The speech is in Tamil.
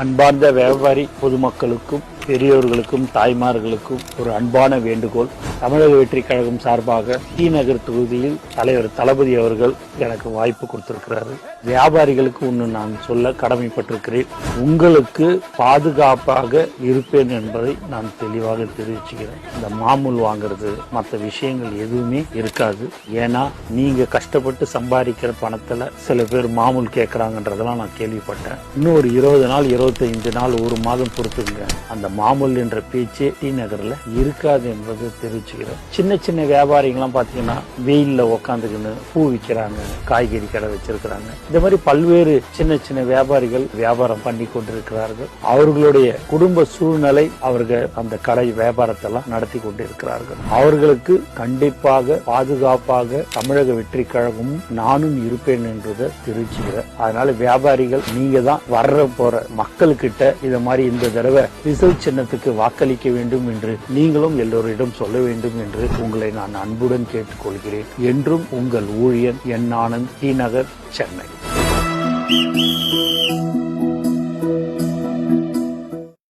அன்பார்ந்த வியாபாரி பொதுமக்களுக்கும் பெரியோர்களுக்கும் தாய்மார்களுக்கும் ஒரு அன்பான வேண்டுகோள். தமிழக வெற்றிக் கழகம் சார்பாக டி நகர் தொகுதியில் தலைவர் தளபதி அவர்கள் எனக்கு வாய்ப்பு கொடுத்திருக்கிறாரு. வியாபாரிகளுக்கு ஒன்று நான் சொல்ல கடமைப்பட்டிருக்கிறேன். உங்களுக்கு பாதுகாப்பாக இருப்பேன் என்பதை நான் தெளிவாக தெரிவிச்சுக்கிறேன். இந்த மாமூல் வாங்குறது மற்ற விஷயங்கள் எதுவுமே இருக்காது. ஏன்னா நீங்க கஷ்டப்பட்டு சம்பாதிக்கிற பணத்துல சில பேர் மாமூல் கேட்கறாங்கன்றதெல்லாம் நான் கேள்விப்பட்டேன். இன்னும் ஒரு 20 நாள் 25 நாள் ஒரு மாதம் பொறுத்துங்க. அந்த மாமூல் என்ற பேச்சே டி நகர்ல இருக்காது என்பது தெரிவிச்சுக்கிறேன். சின்ன சின்ன வியாபாரிகள்லாம் பாத்தீங்கன்னா வெயில்ல உக்காந்துக்கின்னு பூ விற்கிறாங்க, காய்கறி கடை வச்சிருக்கிறாங்க. இந்த மாதிரி பல்வேறு சின்ன சின்ன வியாபாரிகள் வியாபாரம் பண்ணி கொண்டிருக்கிறார்கள். அவர்களுடைய குடும்ப சூழ்நிலை அவர்கள் அந்த கடை வியாபாரத்தை எல்லாம் நடத்தி கொண்டிருக்கிறார்கள். அவர்களுக்கு கண்டிப்பாக பாதுகாப்பாக தமிழக வெற்றி கழகமும் நானும் இருப்பேன் என்றதை தெரிவிச்சுக்கிறேன். அதனால வியாபாரிகள் நீங்க தான் வர்ற போற மக்கள்கிட்ட இத மாதிரி இந்த தடவை ரிசல்ட் சின்னத்துக்கு வாக்களிக்க வேண்டும் என்று நீங்களும் எல்லோரிடம் சொல்ல வேண்டும் என்று உங்களை நான் அன்புடன் கேட்டுக்கொள்கிறேன். என்றும் உங்கள் ஊழியன் என் ஆனந்த், டி நகர், சென்னை.